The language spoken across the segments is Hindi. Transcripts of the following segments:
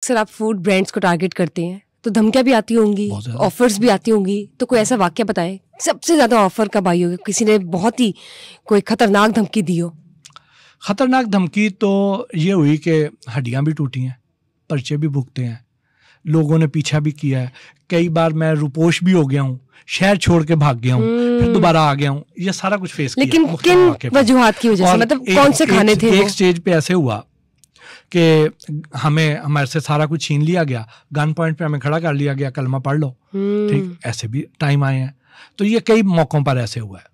अक्सर आप फूड ब्रांड्स को टारगेट करते हैं, तो धमकियां भी आती होंगी, ऑफर्स भी आती होंगी, तो कोई ऐसा वाक्य बताएं सबसे ज्यादा ऑफर कब आई होगी, किसी ने बहुत ही कोई खतरनाक धमकी दी हो? खतरनाक धमकी तो ये हुई कि हड्डियां भी टूटी हैं, पर्चे भी भुगते हैं, लोगों ने पीछा भी किया है, कई बार मैं रुपोश भी हो गया हूँ, शहर छोड़ के भाग गया हूँ, फिर दोबारा आ गया हूँ, ये सारा कुछ फेस किया। लेकिन किन वजूहात की वजह से, मतलब कौन से खाने थे? एक स्टेज पे ऐसे हुआ कि हमारे से सारा कुछ छीन लिया गया, गन पॉइंट पे हमें खड़ा कर लिया गया, कलमा पढ़ लो, ठीक, ऐसे भी टाइम आए हैं। तो ये कई मौकों पर ऐसे हुआ है।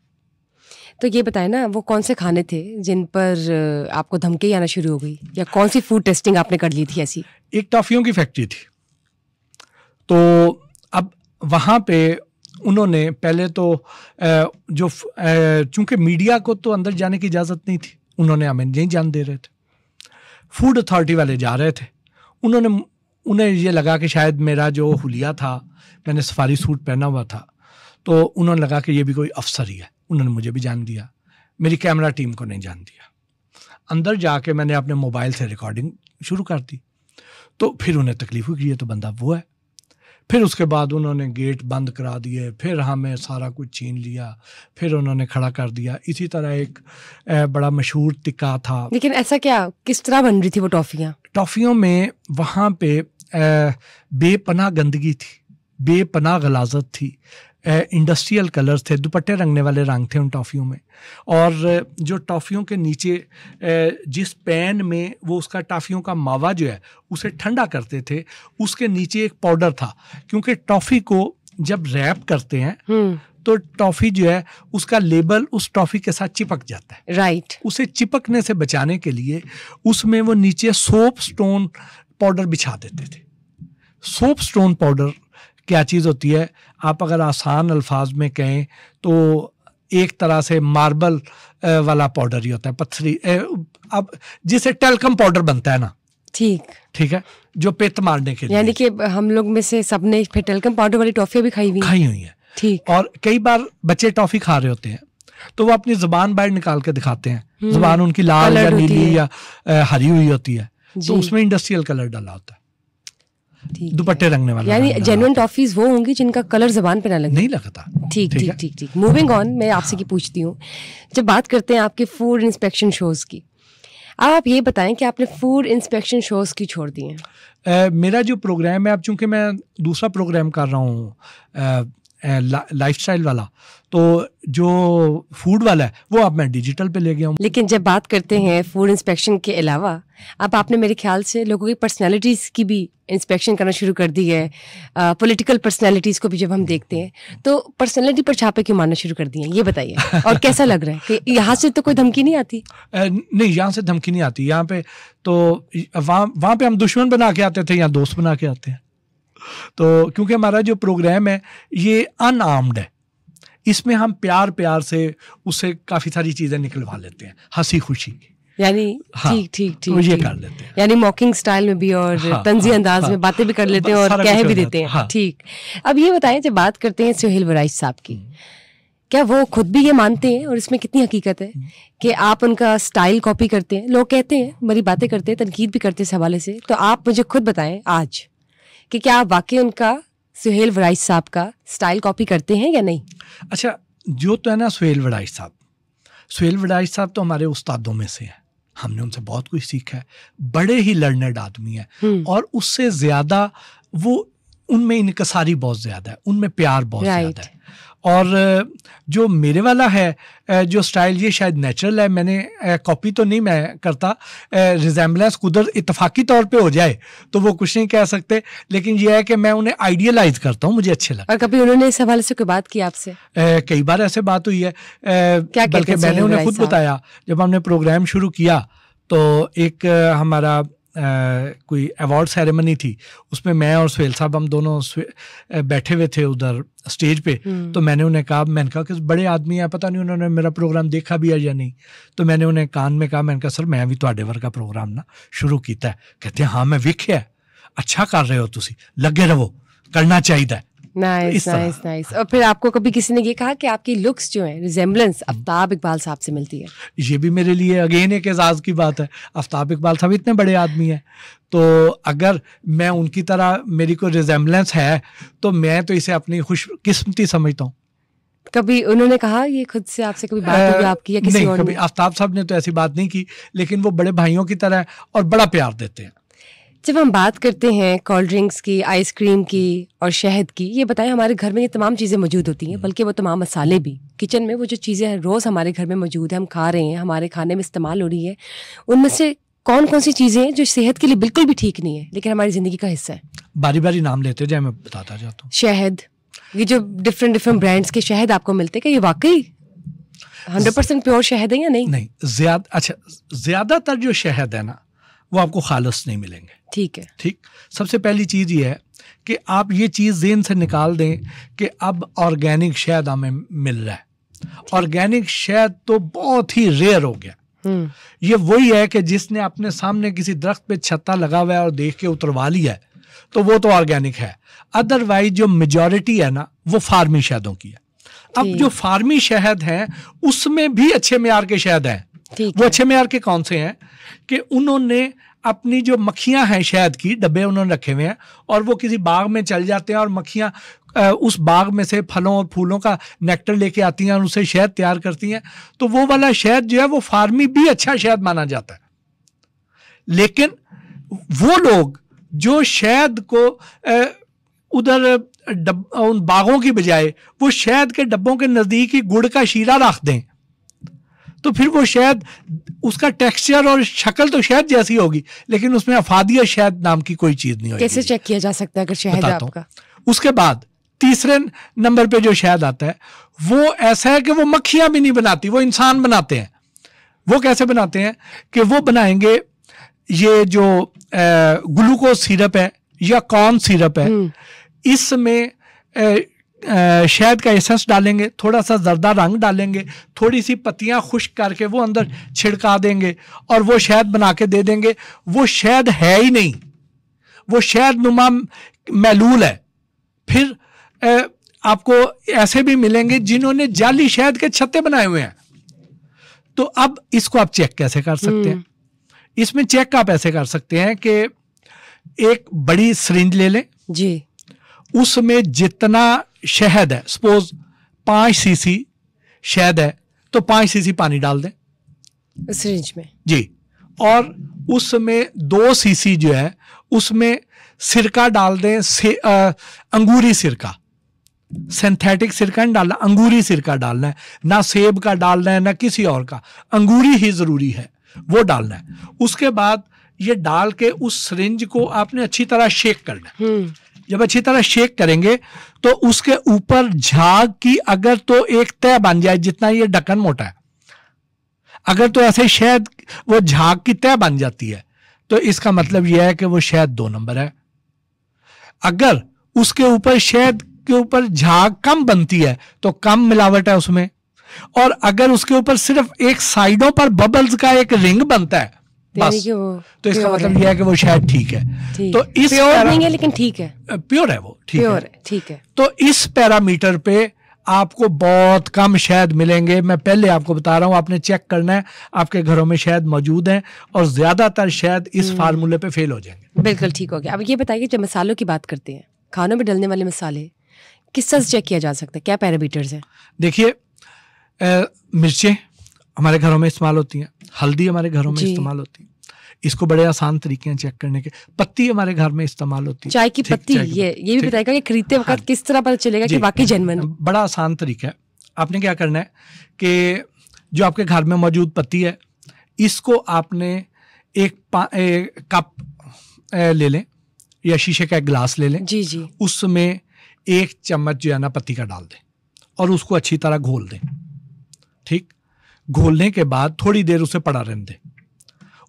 तो ये बताएं ना, वो कौन से खाने थे जिन पर आपको धमकी आना शुरू हो गई, या कौन सी फूड टेस्टिंग आपने कर ली थी ऐसी? एक टॉफियों की फैक्ट्री थी, तो अब वहाँ पे उन्होंने पहले तो जो चूंकि मीडिया को तो अंदर जाने की इजाज़त नहीं थी, उन्होंने हमें नहीं जान दे रहे थे, फूड अथॉरिटी वाले जा रहे थे, उन्हें ये लगा कि शायद मेरा जो हुलिया था, मैंने सफारी सूट पहना हुआ था, तो उन्होंने लगा कि ये भी कोई अफसर ही है, उन्होंने मुझे भी जान दिया, मेरी कैमरा टीम को नहीं जान दिया। अंदर जाके मैंने अपने मोबाइल से रिकॉर्डिंग शुरू कर दी, तो फिर उन्हें तकलीफ हुई कि ये तो बंदा वो है। फिर उसके बाद उन्होंने गेट बंद करा दिए, फिर हमें सारा कुछ छीन लिया, फिर उन्होंने खड़ा कर दिया। इसी तरह एक बड़ा मशहूर टिक्का था। लेकिन ऐसा क्या, किस तरह बन रही थी वो टॉफियाँ? टॉफियों में वहाँ पे बेपनाह गंदगी थी, बेपनाह गलाजत थी, इंडस्ट्रियल कलर्स थे, दुपट्टे रंगने वाले रंग थे उन टॉफ़ियों में, और जो टॉफ़ियों के नीचे जिस पैन में वो उसका टॉफ़ियों का मावा जो है उसे ठंडा करते थे, उसके नीचे एक पाउडर था, क्योंकि टॉफ़ी को जब रैप करते हैं तो टॉफ़ी जो है उसका लेबल उस टॉफ़ी के साथ चिपक जाता है, राइट। उसे चिपकने से बचाने के लिए उसमें वो नीचे सोप स्टोन पाउडर बिछा देते थे। सोप स्टोन पाउडर क्या चीज़ होती है, आप अगर आसान अल्फाज में कहें तो एक तरह से मार्बल वाला पाउडर ही होता है, पत्थरी, अब जिसे टेल्कम पाउडर बनता है ना, ठीक है, जो पेट मारने के लिए। यानी कि हम लोग में से सबने फिर टेल्कम पाउडर वाली टॉफियाँ भी खाई हुई है, ठीक। और कई बार बच्चे टॉफी खा रहे होते हैं तो वो अपनी जुबान बाहर निकाल के दिखाते हैं, जुबान उनकी लाल या नीली या हरी हुई होती है, तो उसमें इंडस्ट्रियल कलर डाला होता है, दुपट्टे रंगने वाला। यानी जेन्युइन टॉफीज वो होंगी जिनका कलर जुबान पे ना लगे। नहीं लगता। ठीक। मूविंग ऑन, मैं आपसे की पूछती हूँ, जब बात करते हैं आपके फूड इंस्पेक्शन शोज की, आप ये बताएं कि आपने फूड इंस्पेक्शन शोज की छोड़ दी हैं? मेरा जो प्रोग्राम है, अब चूंकि मैं दूसरा प्रोग्राम कर रहा हूँ लाइफस्टाइल वाला, तो जो फूड वाला है वो अब मैं डिजिटल पे ले गया हूँ। लेकिन जब बात करते हैं फूड इंस्पेक्शन के अलावा, अब आपने मेरे ख्याल से लोगों की पर्सनैलिटीज़ की भी इंस्पेक्शन करना शुरू कर दी है, पॉलिटिकल पर्सनैलिटीज़ को भी जब हम देखते हैं तो पर्सनैलिटी पर छापे क्यों मारना शुरू कर दिए, ये बताइए। और कैसा लग रहा है कि यहाँ से तो कोई धमकी नहीं आती? नहीं, यहाँ से धमकी नहीं आती, यहाँ पे तो वहाँ पे हम दुश्मन बना के आते थे, यहाँ दोस्त बना के आते हैं। तो क्योंकि हमारा जो प्रोग्राम है ये अनआर्म्ड है, इसमें हम प्यार से उससे काफ़ी सारी चीज़ें निकलवा लेते हैं, हंसी खुशी, यानी ठीक तो ये कर लेते हैं, यानी मॉकिंग स्टाइल में भी और तंजी अंदाज में बातें भी कर लेते हैं और कह भी देते हैं। ठीक। अब ये बताएं, जब बात करते हैं सुहेल वराइस साहब की, क्या वो खुद भी ये मानते हैं और इसमें कितनी हकीकत है कि आप उनका स्टाइल कॉपी करते हैं? लोग कहते हैं, बड़ी बातें करते हैं, तनकीद भी करते हैं इस हवाले से, तो आप मुझे खुद बताएं आज कि क्या आप वाकई उनका, सुहेल वराइस साहब का स्टाइल कॉपी करते हैं या नहीं? अच्छा, जो तो है ना सुहेल वराइस साहब तो हमारे उस्तादों में से हैं, हमने उनसे बहुत कुछ सीखा है, बड़े ही लर्नर्ड आदमी है, और उससे ज़्यादा वो, उनमें इनकसारी बहुत ज़्यादा है, उनमें प्यार बहुत ज़्यादा है। और जो मेरे वाला है जो स्टाइल, ये शायद नेचुरल है, मैंने कॉपी तो नहीं मैं करता, रिजेम्बलेंस कुदरत इत्तफाकी तौर पे हो जाए तो वो कुछ नहीं कह सकते, लेकिन ये है कि मैं उन्हें आइडियलाइज करता हूँ, मुझे अच्छे लगता है। और कभी उन्होंने इस हवाले से कोई बात की आपसे? कई बार ऐसे बात हुई है, बल्कि मैंने उन्हें खुद बताया, जब हमने प्रोग्राम शुरू किया तो एक हमारा कोई अवार्ड सेरेमनी थी, उसमें मैं और सुहेल साहब हम दोनों बैठे हुए थे उधर स्टेज पे, तो मैंने उन्हें कहा कि बड़े आदमी हैं, पता नहीं उन्होंने मेरा प्रोग्राम देखा भी है या नहीं, तो मैंने उन्हें कान में कहा, मैंने कहा सर मैं भी तुहाडे वर्गा प्रोग्राम ना शुरू किया है। कहते हैं हाँ मैं वेख्या, अच्छा कर रहे हो तुसी, लगे रहो, करना चाहिए। Nice nice nice. और फिर आपको कभी किसी ने ये कहा कि आपकी लुक्स जो है रिजेम्बलेंस आफ्ताब इकबाल साहब से मिलती है? ये भी मेरे लिए अगेन एक एजाज की बात है। आफ्ताब इकबाल साहब इतने बड़े आदमी हैं, तो अगर मैं उनकी तरह मेरी कोई रिजेम्बलेंस है तो मैं तो इसे अपनी खुशकिस्मती समझता हूँ। कभी उन्होंने कहा ये खुद से आपसे कभी बात हुई आपकी या किसी नहीं, और कभी आफ्ताब साहब ने तो ऐसी बात नहीं की, लेकिन वो बड़े भाइयों की तरह है और बड़ा प्यार देते हैं। जब हम बात करते हैं कोल्ड ड्रिंक्स की, आइसक्रीम की और शहद की, ये बताएं हमारे घर में ये तमाम चीज़ें मौजूद होती हैं, बल्कि वो तमाम मसाले भी किचन में, वो जो चीज़ें रोज़ हमारे घर में मौजूद है, हम खा रहे हैं, हमारे खाने में इस्तेमाल हो रही है, उनमें से कौन कौन सी चीज़ें हैं जो सेहत के लिए बिल्कुल भी ठीक नहीं है लेकिन हमारी ज़िंदगी का हिस्सा है? बारी बारी नाम लेते जाए, मैं बताता जाता हूँ। शहद, ये जो डिफरेंट ब्रांड्स के शहद आपको मिलते हैं, क्या ये वाकई 100% प्योर शहद है या नहीं? नहीं, ज़्यादातर जो शहद है ना वो आपको खालिस नहीं मिलेंगे। ठीक है, ठीक। सबसे पहली चीज़ ये है कि आप ये चीज़ ज़हन से निकाल दें कि अब ऑर्गेनिक शहद हमें मिल रहा है। ऑर्गेनिक शहद तो बहुत ही रेयर हो गया। ये वही है कि जिसने अपने सामने किसी दरख्त पे छत्ता लगा हुआ है और देख के उतरवा लिया है, तो वो तो ऑर्गेनिक है। अदरवाइज जो मेजॉरिटी है ना वो फार्मी शहदों की है। अब जो फार्मी शहद है उसमें भी अच्छे मेयार के शहद हैं। वो अच्छे मेयार के कौन से हैं कि उन्होंने अपनी जो मक्खियां हैं शहद की, डब्बे उन्होंने रखे हुए हैं और वो किसी बाग में चल जाते हैं और मक्खियां उस बाग में से फलों और फूलों का नेक्टर लेके आती हैं और उससे शहद तैयार करती हैं। तो वो वाला शहद जो है वो फार्मी भी अच्छा शहद माना जाता है। लेकिन वो लोग जो शहद को उधर उन बागों की बजाय वो शहद के डब्बों के नज़दीक ही गुड़ का शीरा रख दें, तो फिर वो शहद, उसका टेक्सचर और शक्ल तो शहद जैसी होगी लेकिन उसमें अफादिया शहद नाम की कोई चीज़ नहीं होगी। कैसे चेक किया जा सकता है अगर शहद है आपका? उसके बाद तीसरे नंबर पे जो शहद आता है वो ऐसा है कि वो मक्खियां भी नहीं बनाती, वो इंसान बनाते हैं। वो कैसे बनाते हैं कि वो बनाएंगे ये जो ग्लूकोज सिरप है या कॉर्न सिरप है, इसमें शहद का एसेंस डालेंगे, थोड़ा सा जर्दा रंग डालेंगे, थोड़ी सी पत्तियां खुश्क करके वो अंदर छिड़का देंगे और वो शहद बना के दे देंगे। वो शहद है ही नहीं, वो शहद नुमा महलूल है। फिर आपको ऐसे भी मिलेंगे जिन्होंने जाली शहद के छत्ते बनाए हुए हैं। तो अब इसको आप चेक कैसे कर सकते हैं? इसमें चेक आप ऐसे कर सकते हैं कि एक बड़ी सिरिंज ले लें जी, उसमें जितना शहद है, सपोज 5 सीसी शहद है तो 5 सीसी पानी डाल दें सिरिंज में जी, और उसमें 2 सीसी जो है उसमें सिरका डाल दें, अंगूरी सिरका, सिंथेटिक सिरका नहीं डालना, अंगूरी सिरका डालना है। ना सेब का डालना है ना किसी और का, अंगूरी ही जरूरी है, वो डालना है। उसके बाद ये डाल के उस सिरिंज को आपने अच्छी तरह शेक करना है। जब अच्छी तरह शेक करेंगे तो उसके ऊपर झाग की अगर तो एक तय बन जाए, जितना ये ढक्कन मोटा है, अगर तो ऐसे शहद वो झाग की तय बन जाती है तो इसका मतलब यह है कि वो शहद 2 नंबर है। अगर उसके ऊपर शहद के ऊपर झाग कम बनती है तो कम मिलावट है उसमें, और अगर उसके ऊपर सिर्फ एक साइडों पर बबल्स का एक रिंग बनता है बस, तो इसका मतलब यह है कि वो शहद ठीक है। तो इस प्योर नहीं है लेकिन ठीक है, प्योर है, वो ठीक है। तो इस पैरामीटर पे आपको बहुत कम शहद मिलेंगे। मैं पहले आपको बता रहा हूं, आपने चेक करना है आपके घरों में शहद मौजूद है, और ज्यादातर शहद इस फार्मूले पे फेल हो जाएंगे। बिल्कुल ठीक हो गया। अब ये बताइए, जब मसालों की बात करते हैं, खानों में डलने वाले मसाले, किस तरह से चेक किया जा सकता है? क्या पैरामीटर्स हैं? देखिए, मिर्चें हमारे घरों में इस्तेमाल होती हैं, हल्दी हमारे घरों में इस्तेमाल होती है, इसको बड़े आसान तरीके हैं चेक करने के। पत्ती हमारे घर में इस्तेमाल होती है, चाय की पत्ती, ये भी बताएगा कि खरीदते वक्त किस तरह पता चलेगा कि वाकई जेन्युइन? बड़ा आसान तरीका है। आपने क्या करना है कि जो आपके घर में मौजूद पत्ती है, इसको आपने एक कप ले लें या शीशे का एक गिलास ले लें जी, उसमें 1 चम्मच जो है ना पत्ती का डाल दें और उसको अच्छी तरह घोल दें। ठीक, घोलने के बाद थोड़ी देर उसे पड़ा रहने दें।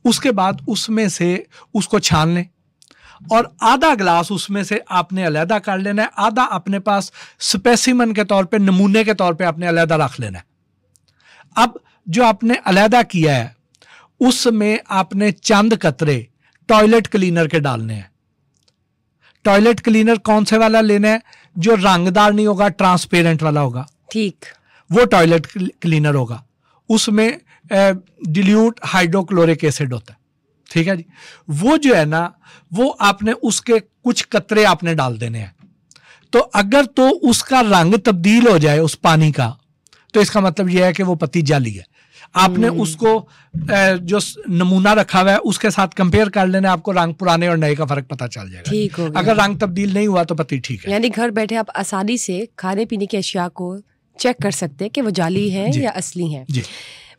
उसके बाद उसमें से उसको छान लें और आधा गिलास उसमें से आपने अलहदा कर लेना है, आधा अपने पास स्पेसिमन के तौर पे, नमूने के तौर पे आपने अलहदा रख लेना है। अब जो आपने अलहदा किया है उसमें आपने चंद कतरे टॉयलेट क्लीनर के डालने हैं, टॉयलेट क्लीनर कौन से वाला लेना है, जो रंगदार नहीं होगा, ट्रांसपेरेंट वाला होगा, ठीक, वो टॉयलेट क्लीनर होगा। उसमें डिल्यूट हाइड्रोक्लोरिक एसिड होता है, ठीक है जी। वो जो है ना, वो आपने उसके कुछ कतरे आपने डाल देने हैं। तो अगर तो उसका रंग तब्दील हो जाए उस पानी का, तो इसका मतलब यह है कि वो पत्ती जाली है। आपने उसको जो नमूना रखा हुआ है उसके साथ कंपेयर कर लेना, आपको रंग पुराने और नए का फर्क पता चल जाएगा। ठीक हो गया। अगर रंग तब्दील नहीं हुआ तो पत्ती ठीक है। यानी घर बैठे आप आसानी से खाने पीने की अशिया को चेक कर सकते हैं कि वो जाली है या असली है।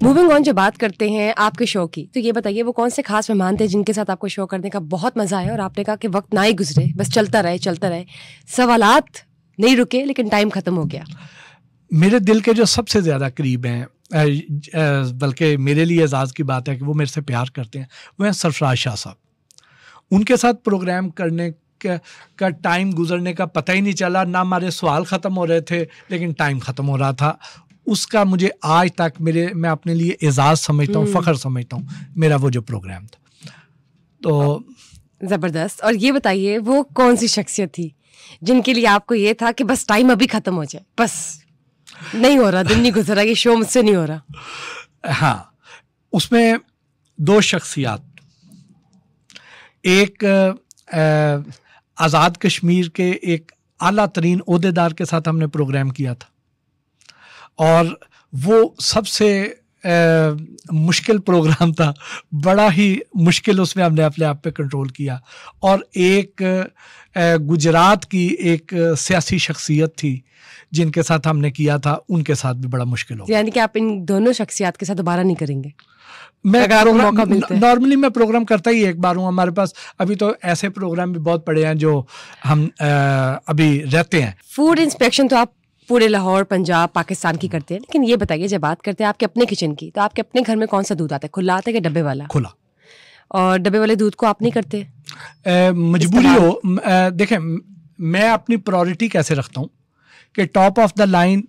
मूविंग ऑन, जो बात करते हैं आपके शो की, तो ये बताइए वो कौन से खास मेहमान थे जिनके साथ आपको शो करने का बहुत मजा आया और आपने कहा कि वक्त ना ही गुजरे, बस चलता रहे, सवालात नहीं रुके लेकिन टाइम खत्म हो गया। मेरे दिल के जो सबसे ज्यादा करीब हैं, बल्कि मेरे लिए एजाज की बात है कि वो मेरे से प्यार करते हैं, वो हैं सरफराज शाह साहब। उनके साथ प्रोग्राम करने का टाइम गुजरने का पता ही नहीं चला, ना हमारे सवाल ख़त्म हो रहे थे लेकिन टाइम ख़त्म हो रहा था। उसका मुझे आज तक मैं अपने लिए एजाज़ समझता हूँ, फ़ख्र समझता हूँ, मेरा वो जो प्रोग्राम था। तो ज़बरदस्त। और ये बताइए वो कौन सी शख्सियत थी जिनके लिए आपको ये था कि बस टाइम अभी ख़त्म हो जाए, बस नहीं हो रहा, दिन नहीं गुजरा, ये शो मुझसे नहीं हो रहा? हाँ, उसमें दो शख्सियात, एक आज़ाद कश्मीर के एक आला तरीन ओहदेदार के साथ हमने प्रोग्राम किया था और वो सबसे मुश्किल प्रोग्राम था, बड़ा ही मुश्किल, उसमें हमने अपने आप पे कंट्रोल किया। और एक गुजरात की एक सियासी शख्सियत थी जिनके साथ हमने किया था, उनके साथ भी बड़ा मुश्किल हो। यानी कि आप इन दोनों शख्सियत के साथ दोबारा नहीं करेंगे? मैं नॉर्मली मैं प्रोग्राम करता ही एक बार हूँ। हमारे पास अभी तो ऐसे प्रोग्राम भी बहुत पड़े हैं जो हम अभी रहते हैं। फूड इंस्पेक्शन तो आप पूरे लाहौर, पंजाब, पाकिस्तान की करते हैं, लेकिन ये बताइए जब बात करते हैं आपके अपने किचन की, तो आपके अपने घर में कौन सा दूध आता है? खुला आता है कि डब्बे वाला? खुला। और डब्बे वाले दूध को आप नहीं करते? मजबूरी हो। देखें, मैं अपनी प्रायोरिटी कैसे रखता हूँ कि टॉप ऑफ द लाइन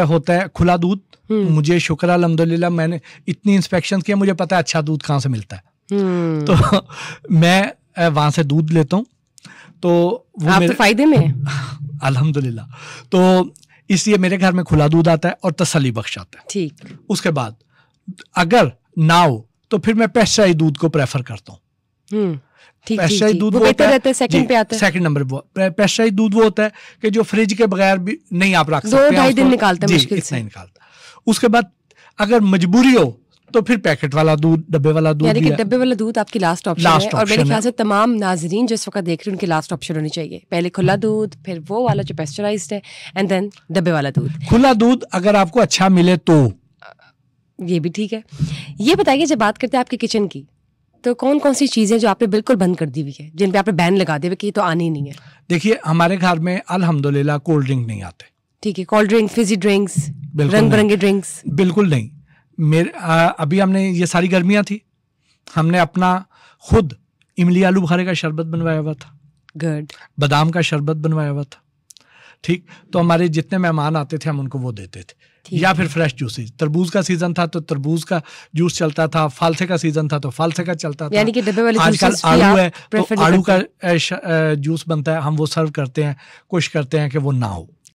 होता है खुला दूध। मुझे शुक्र अल्हम्दुलिल्लाह, मैंने इतनी इंस्पेक्शन किया, मुझे पता है अच्छा दूध कहाँ से मिलता है। तो मैं वहाँ से दूध लेता हूँ। तो वो आप तो फायदे में हैं अल्हम्दुलिल्लाह। तो इसलिए मेरे घर में खुला दूध आता है और तसल्ली बख्श आता है। ठीक। उसके बाद अगर ना हो तो फिर मैं पेस्चराइज्ड दूध को प्रेफर करता हूँ। पेस्चराइज्ड दूध वो होता है, सेकंड पे आता है। सेकंड नंबर वो पेस्चराइज्ड दूध वो होता है कि जो फ्रिज के बगैर भी नहीं आप रख सकते, 2-2.5 दिन निकालते हैं मुश्किल से। नहीं निकालता। उसके बाद अगर मजबूरी हो तो फिर पैकेट वाला दूध, डब्बे वाला दूध। यानी कि डब्बे वाला दूध आपकी लास्ट ऑप्शन है। और मेरे ख्याल से तमाम नाजरीन जो इस वक्त देख रहे हैं उनकी लास्ट ऑप्शन होनी चाहिए। पहले खुला दूध, फिर वो वाला जो पेस्चराइज्ड है, एंड देन डब्बे वाला दूध। खुला दूध अगर आपको अच्छा मिले तो ये भी ठीक है। ये बताइए जब बात करते हैं आपके किचन की, तो कौन कौन सी चीजें जो आपने बिल्कुल बंद कर दी हुई है, जिन पे आपने बैन लगा दिया कि ये तो आनी ही नहीं है? देखिए, हमारे घर में अल्हम्दुलिल्लाह कोल्ड ड्रिंक नहीं आते। ठीक है, कोल्ड ड्रिंक, फिजी ड्रिंक्स, रंग बिरंगे ड्रिंक्स बिल्कुल नहीं। अभी हमने ये सारी गर्मियां थी, हमने अपना खुद इमली आलू बुखारे का शरबत बनवाया हुआ था, गुड, बादाम का शरबत बनवाया हुआ था। ठीक, तो हमारे जितने मेहमान आते थे हम उनको वो देते थे। या फिर फ्रेश जूसेस, तरबूज का सीजन था तो तरबूज का जूस चलता था, फालसे का सीजन था तो फालसे का चलता था। यानी कि डब्बे वाले आजकल आड़ू है तो आड़ू का जूस बनता है, हम वो सर्व करते हैं, कोशिश करते हैं कि वो ना हो।